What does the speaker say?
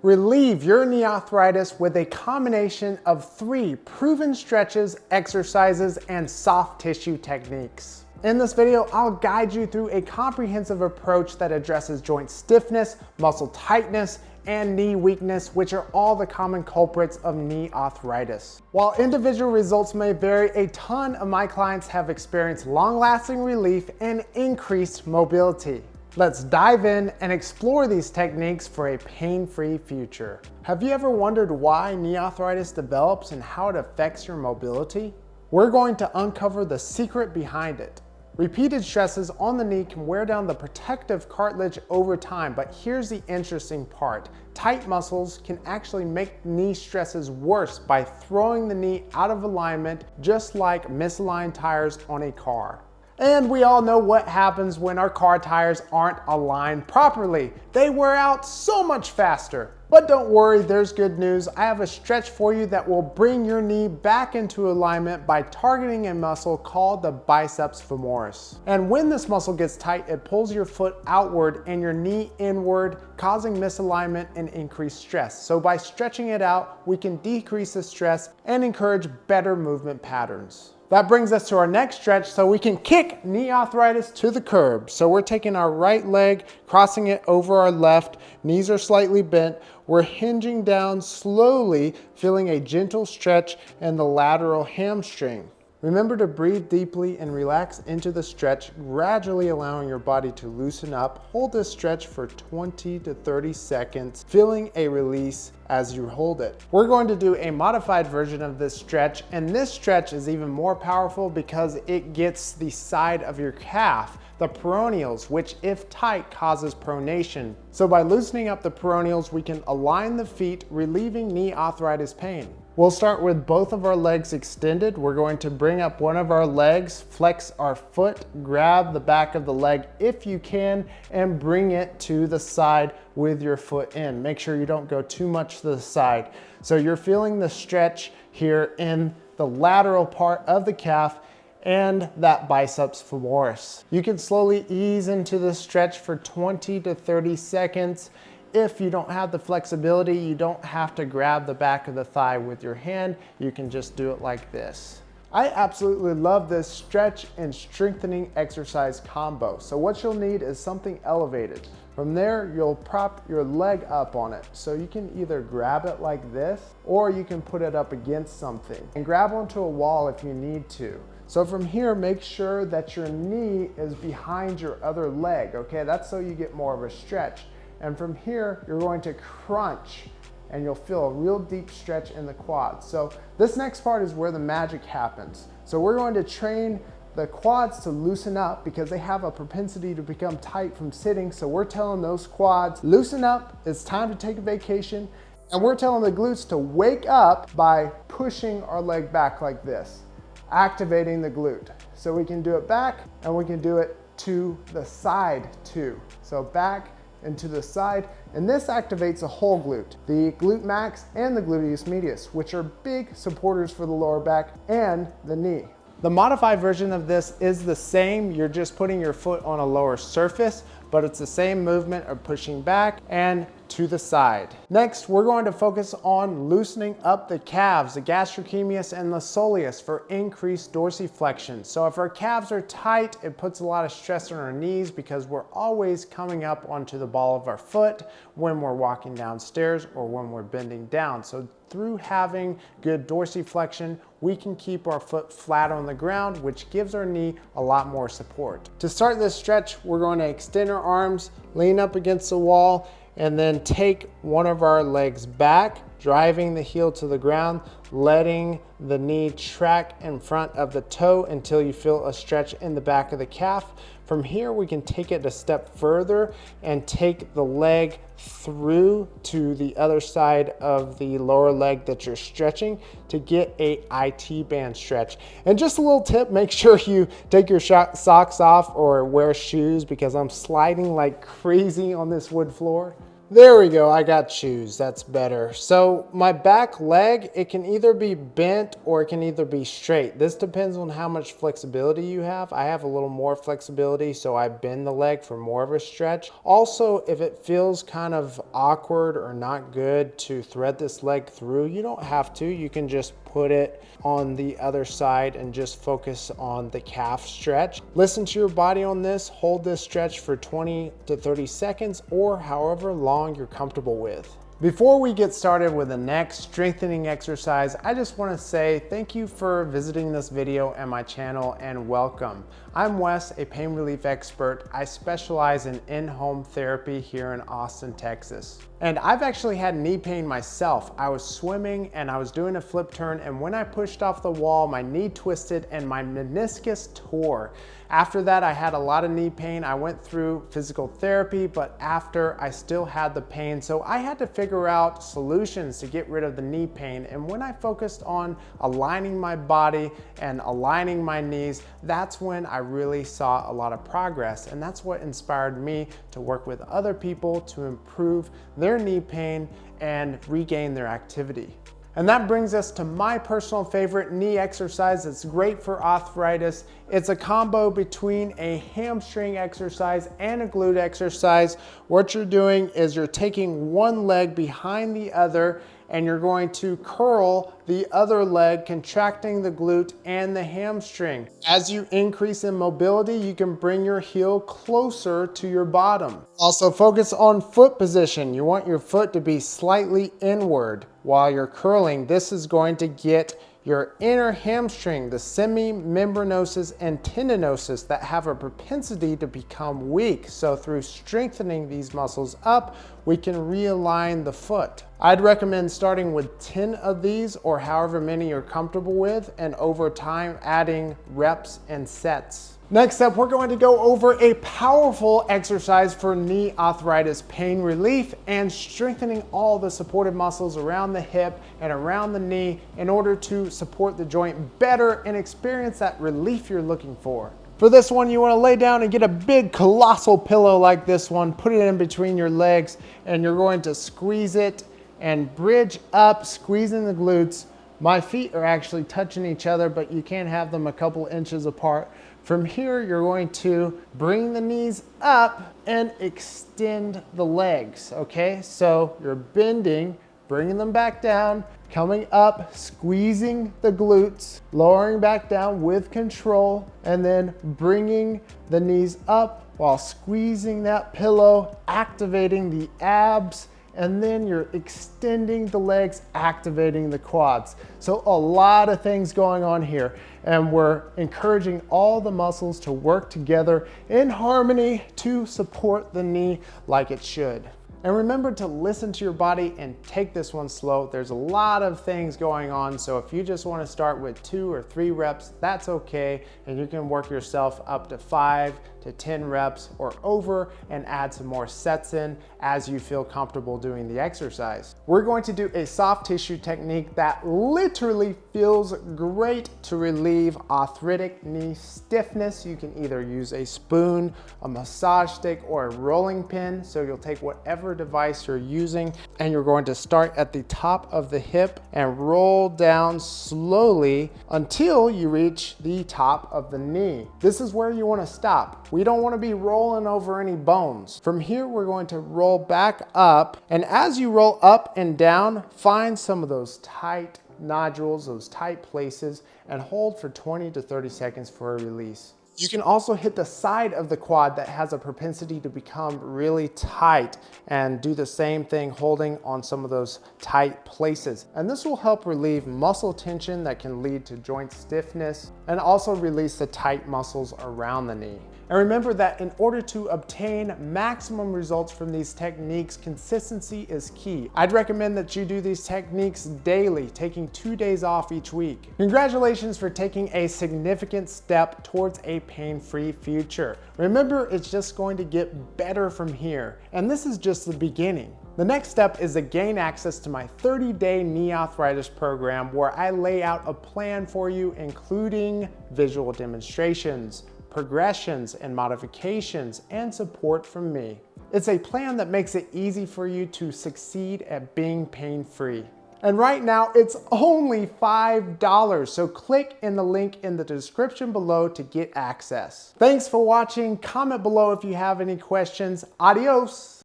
Relieve your knee arthritis with a combination of 3 proven stretches, exercises, and soft tissue techniques. In this video, I'll guide you through a comprehensive approach that addresses joint stiffness, muscle tightness, and knee weakness, which are all the common culprits of knee arthritis. While individual results may vary, a ton of my clients have experienced long-lasting relief and increased mobility. Let's dive in and explore these techniques for a pain-free future. Have you ever wondered why knee arthritis develops and how it affects your mobility? We're going to uncover the secret behind it. Repeated stresses on the knee can wear down the protective cartilage over time, but here's the interesting part. Tight muscles can actually make knee stresses worse by throwing the knee out of alignment, just like misaligned tires on a car. And we all know what happens when our car tires aren't aligned properly. They wear out so much faster. But don't worry, there's good news. I have a stretch for you that will bring your knee back into alignment by targeting a muscle called the biceps femoris. And when this muscle gets tight, it pulls your foot outward and your knee inward, causing misalignment and increased stress. So by stretching it out, we can decrease the stress and encourage better movement patterns. That brings us to our next stretch so we can kick knee arthritis to the curb. So we're taking our right leg, crossing it over our left, knees are slightly bent. We're hinging down slowly, feeling a gentle stretch in the lateral hamstring. Remember to breathe deeply and relax into the stretch, gradually allowing your body to loosen up. Hold this stretch for 20 to 30 seconds, feeling a release as you hold it. We're going to do a modified version of this stretch, and this stretch is even more powerful because it gets the side of your calf, the peroneals, which if tight causes pronation. So by loosening up the peroneals, we can align the feet, relieving knee arthritis pain. We'll start with both of our legs extended. We're going to bring up one of our legs, flex our foot, grab the back of the leg if you can, and bring it to the side with your foot in. Make sure you don't go too much to the side. So you're feeling the stretch here in the lateral part of the calf and that biceps femoris. You can slowly ease into the stretch for 20 to 30 seconds. If you don't have the flexibility, you don't have to grab the back of the thigh with your hand. You can just do it like this. I absolutely love this stretch and strengthening exercise combo. So what you'll need is something elevated. From there, you'll prop your leg up on it. So you can either grab it like this, or you can put it up against something and grab onto a wall if you need to. So from here, make sure that your knee is behind your other leg, okay? That's so you get more of a stretch. And from here, you're going to crunch and you'll feel a real deep stretch in the quads. So this next part is where the magic happens. So we're going to train the quads to loosen up because they have a propensity to become tight from sitting. So we're telling those quads, loosen up, it's time to take a vacation. And we're telling the glutes to wake up by pushing our leg back like this, activating the glute. So we can do it back and we can do it to the side too. So back and to the side, and this activates the whole glute, the glute max and the gluteus medius, which are big supporters for the lower back and the knee. The modified version of this is the same, you're just putting your foot on a lower surface, but it's the same movement of pushing back and to the side. Next, we're going to focus on loosening up the calves, the gastrocnemius and the soleus for increased dorsiflexion. So if our calves are tight, it puts a lot of stress on our knees because we're always coming up onto the ball of our foot when we're walking downstairs or when we're bending down. So through having good dorsiflexion, we can keep our foot flat on the ground, which gives our knee a lot more support. To start this stretch, we're going to extend our arms, lean up against the wall, and then take one of our legs back, driving the heel to the ground, letting the knee track in front of the toe until you feel a stretch in the back of the calf. From here, we can take it a step further and take the leg through to the other side of the lower leg that you're stretching to get a IT band stretch. And just a little tip, make sure you take your socks off or wear shoes because I'm sliding like crazy on this wood floor. There we go, I got shoes, that's better. So my back leg, it can either be bent or it can either be straight. This depends on how much flexibility you have. I have a little more flexibility, so I bend the leg for more of a stretch. Also, if it feels kind of awkward or not good to thread this leg through, you don't have to. You can just put it on the other side and just focus on the calf stretch. Listen to your body on this. Hold this stretch for 20 to 30 seconds or however long you're comfortable with. Before we get started with the next strengthening exercise, I just want to say thank you for visiting this video and my channel, and welcome. I'm Wes, a pain relief expert. I specialize in in-home therapy here in Austin, Texas. And I've actually had knee pain myself. I was swimming and I was doing a flip turn, and when I pushed off the wall, my knee twisted and my meniscus tore. After that, I had a lot of knee pain. I went through physical therapy, but after, I still had the pain. So I had to figure out solutions to get rid of the knee pain. And when I focused on aligning my body and aligning my knees, that's when I really saw a lot of progress. And that's what inspired me to work with other people to improve their knee pain and regain their activity. And that brings us to my personal favorite knee exercise that's great for arthritis. It's a combo between a hamstring exercise and a glute exercise. What you're doing is you're taking one leg behind the other and you're going to curl the other leg, contracting the glute and the hamstring. As you increase in mobility, you can bring your heel closer to your bottom. Also focus on foot position. You want your foot to be slightly inward while you're curling. This is going to get your inner hamstring, the semimembranosus and tendinosus that have a propensity to become weak. So through strengthening these muscles up, we can realign the foot. I'd recommend starting with 10 of these or however many you're comfortable with, and over time adding reps and sets. Next up, we're going to go over a powerful exercise for knee arthritis pain relief and strengthening all the supportive muscles around the hip and around the knee in order to support the joint better and experience that relief you're looking for. For this one, you want to lay down and get a big colossal pillow like this one, put it in between your legs, and you're going to squeeze it and bridge up, squeezing the glutes. My feet are actually touching each other, but you can't have them a couple inches apart. From here, you're going to bring the knees up and extend the legs, okay? So you're bending, bringing them back down, coming up, squeezing the glutes, lowering back down with control, and then bringing the knees up while squeezing that pillow, activating the abs, and then you're extending the legs, activating the quads. So a lot of things going on here, and we're encouraging all the muscles to work together in harmony to support the knee like it should. And remember to listen to your body and take this one slow. There's a lot of things going on, so if you just want to start with 2 or 3 reps, that's okay, and you can work yourself up to 5 to 10 reps or over and add some more sets in as you feel comfortable doing the exercise. We're going to do a soft tissue technique that literally feels great to relieve arthritic knee stiffness. You can either use a spoon, a massage stick, or a rolling pin. So you'll take whatever device you're using and you're going to start at the top of the hip and roll down slowly until you reach the top of the knee. This is where you want to stop. We don't want to be rolling over any bones. From here, we're going to roll back up, and as you roll up and down, find some of those tight nodules, those tight places, and hold for 20 to 30 seconds for a release. You can also hit the side of the quad that has a propensity to become really tight and do the same thing, holding on some of those tight places. And this will help relieve muscle tension that can lead to joint stiffness and also release the tight muscles around the knee. And remember that in order to obtain maximum results from these techniques, consistency is key. I'd recommend that you do these techniques daily, taking 2 days off each week. Congratulations for taking a significant step towards a pain-free future. Remember, it's just going to get better from here. And this is just the beginning. The next step is to gain access to my 30-day knee arthritis program, where I lay out a plan for you, including visual demonstrations, progressions and modifications, and support from me. It's a plan that makes it easy for you to succeed at being pain-free. And right now, it's only $5, so click in the link in the description below to get access. Thanks for watching. Comment below if you have any questions. Adios!